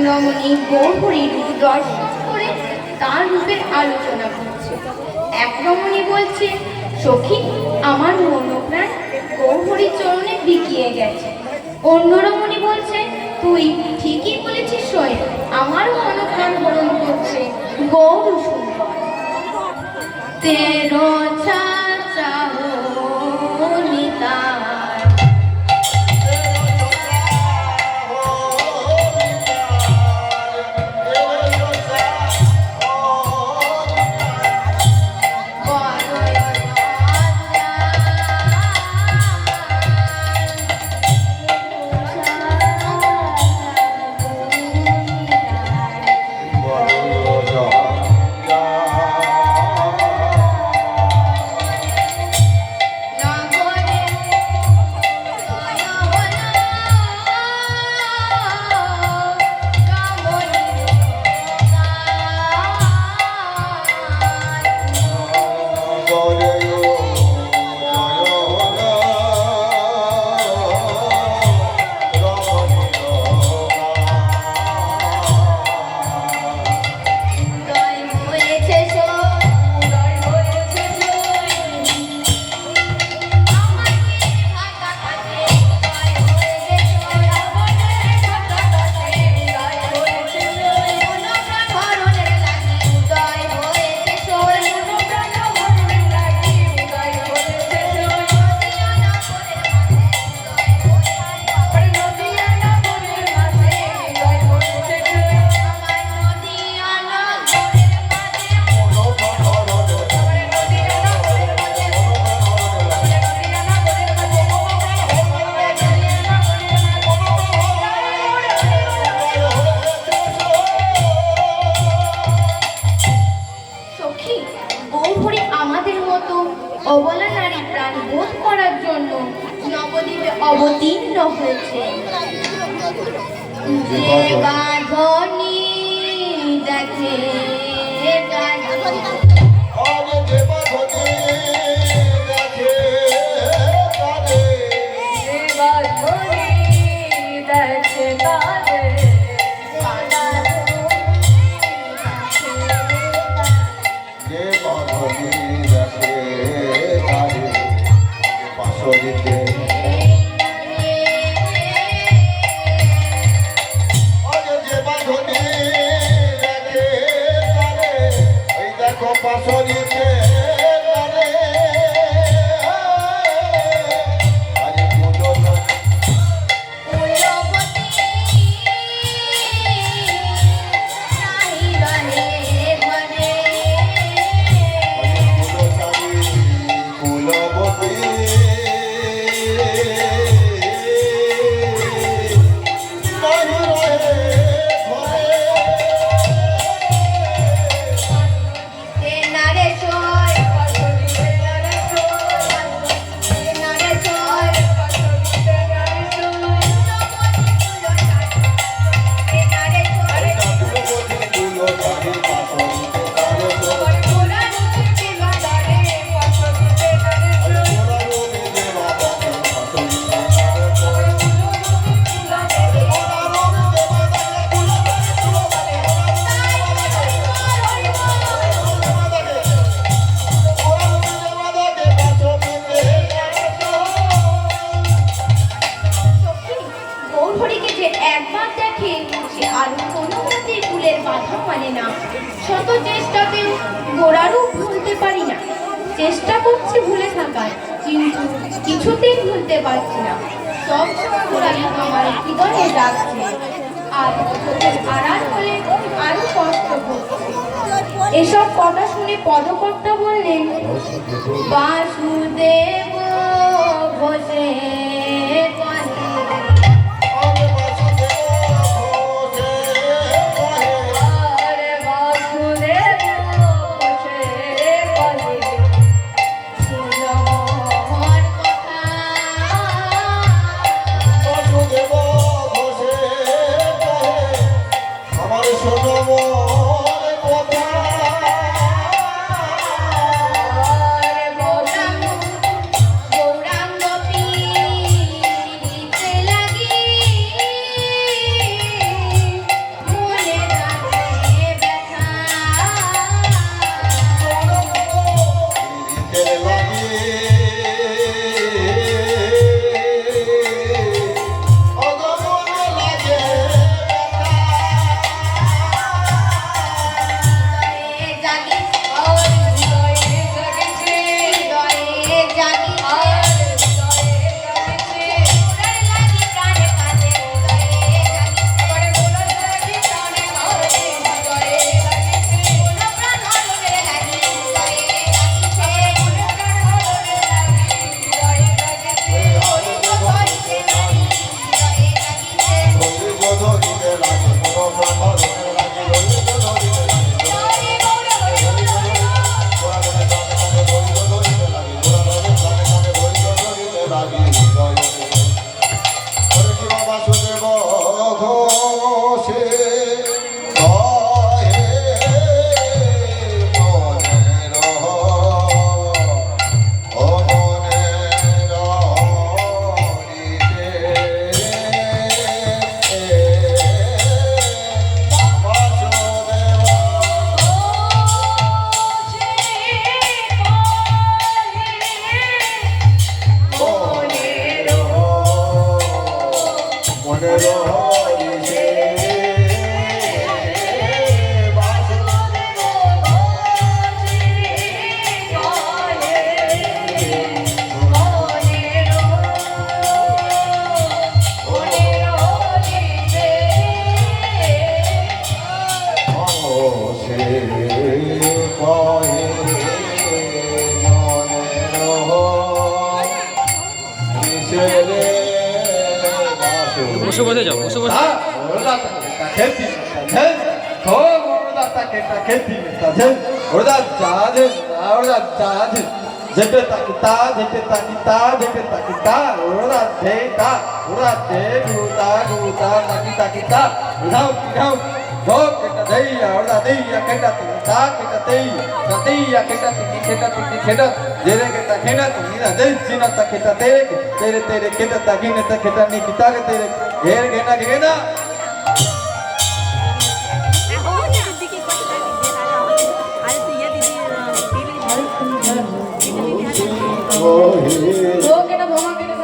রমণী গৌহরীর দর্শন করে তার রূপের আলোচনা করছে। এক রমণী বলছে, সখী, আমার মনোপ্রাণ গৌহরীর চরণে বিকিয়ে গেছে। অন্য রমণী বলছে, তুই ঠিকই বলেছিস সই, আমারও মনোপ্রাণ হরণ করছে গৌর সুন্দর। তেরো চাচা নিতা অবলা নারী প্রাণ বোধ করার জন্য নবদ্বীপে অবতীর্ণ হয়েছে। যে বাঁধনি দেখে শত চেষ্টাতেও গোড়ারূপ ভুলতে পারি না। চেষ্টা করছি ভুলে থাকার, কিন্তু কিছুতেই ভুলতে পারছি না। সব সময় গোড়ালি আমার হৃদয়ে ডাকছে, আর চোখের আড়াল হলে আরো কষ্ট হচ্ছে। এসব কথা শুনে পদকর্তা বললেন, বাসুদেব বসে গৌরাঙ্গ লাগি হৃদয় হরে কি বাসুদেব ঘোষে বসে বসে যাও, বসে বসে। Zete takita, zete takita, zete takita, ora zeta, ora zeguta, guta, takita kita, udau, udau, ho kita deiya, ora deiya, kita takita, kita deiya, deiya, kita tiki, kita, jere kita kena, nina dei, jina takita tere, tere tere kita takina takita ni kita ke tere, ger gena gena. वो केटा भोमा केटा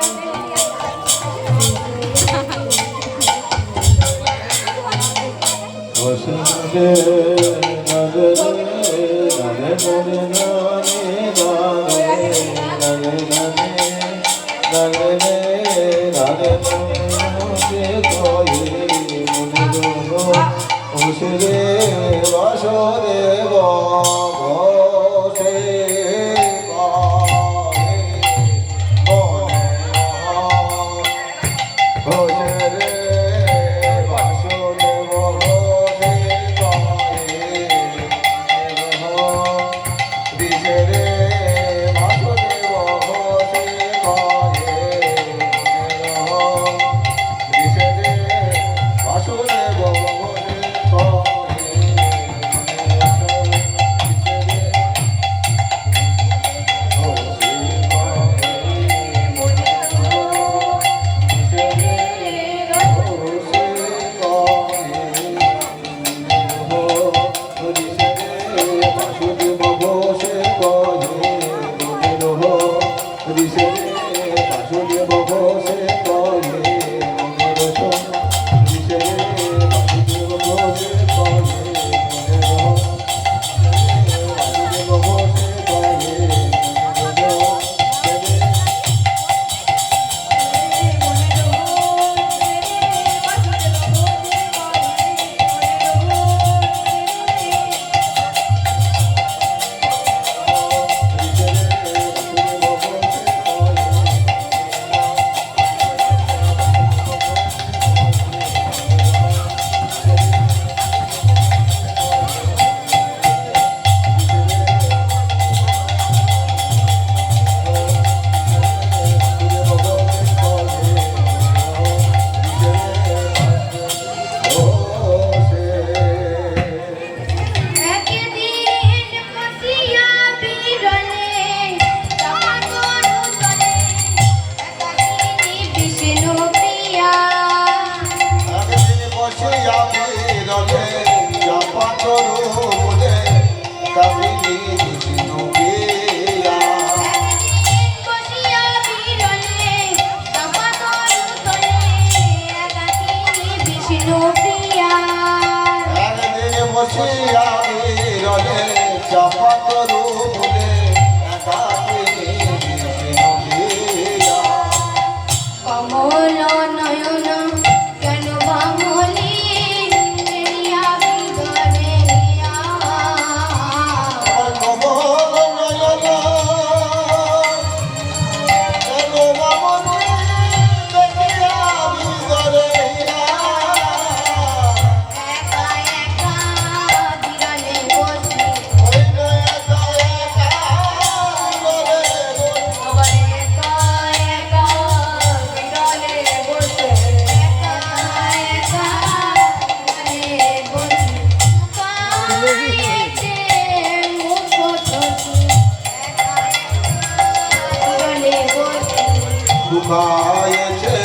শুকায়েছে।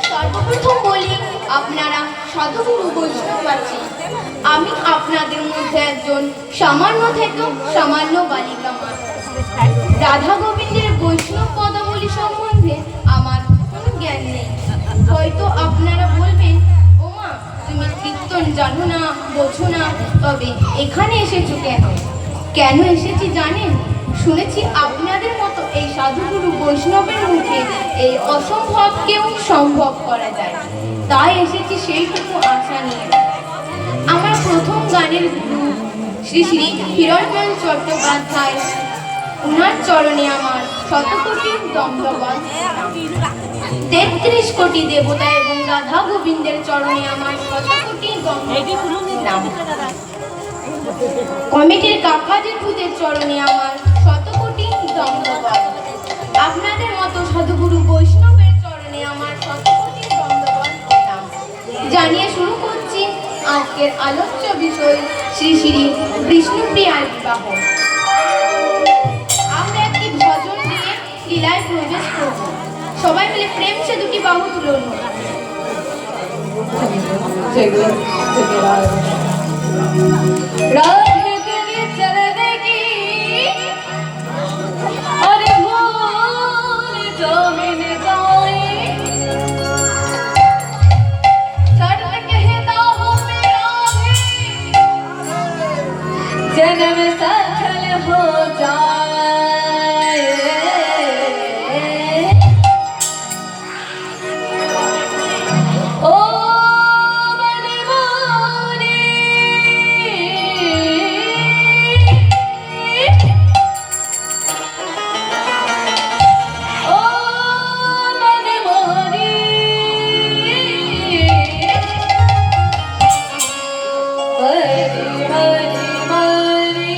সর্বপ্রথম বলি, আপনারা সাধুগুরু বৈষ্ণব আছেন। আমি আপনাদের মধ্যে একজন সামান্য থেকে সামান্য বালিকা মাত্র। রাধা গোবিন্দের বৈষ্ণব পদাবলী সম্বন্ধে আমার কোনো জ্ঞান নেই। হয়তো আপনারা বলবেন, ওমা তুমি কীর্তন জানো না, বোঝো না, তবে এখানে এসেছো কেন? কেন এসেছি জানেন? শুনেছি আপনাদের মতো এই সাধুগুরু বৈষ্ণবের মুখে এই অসম্ভবকেও সম্ভব করা যায়। তাই এসেছি সেইটুকু আশা নিয়ে। আমার প্রথম গানের গুরু শ্রী শ্রী হিরণময় চট্টোপাধ্যায়, ওনার চরণে আমার শতকোটি দণ্ডবত। 33 কোটি দেবতা এবং রাধা গোবিন্দের চরণে আমার শতকোটি দণ্ডবত। কমিটির কাকা জেঠুদের চরণে আমার শতকোটি দণ্ডবত। আপনাদের মতো সাধুগুরু বৈষ্ণবের চরণে আমার শতকোটি দণ্ডবত প্রণাম জানিয়ে শুরু করছি আজকের আলোচ্য বিষয় শ্রী শ্রী বিষ্ণুপ্রিয়ার বিবাহ। আমরা একটি ভজন দিয়ে লীলায় প্রবেশ করব। সবাই মিলে প্রেম সে দুটি বাহু তুলুন। রাধে কে চরণে কি अरे भूल जो मिल जाए, सर कहता हूँ मेरा भी जन्म सफल हो जाए। ओ मनमोहनी, ओ मनमोहनी, हरी हरी हरी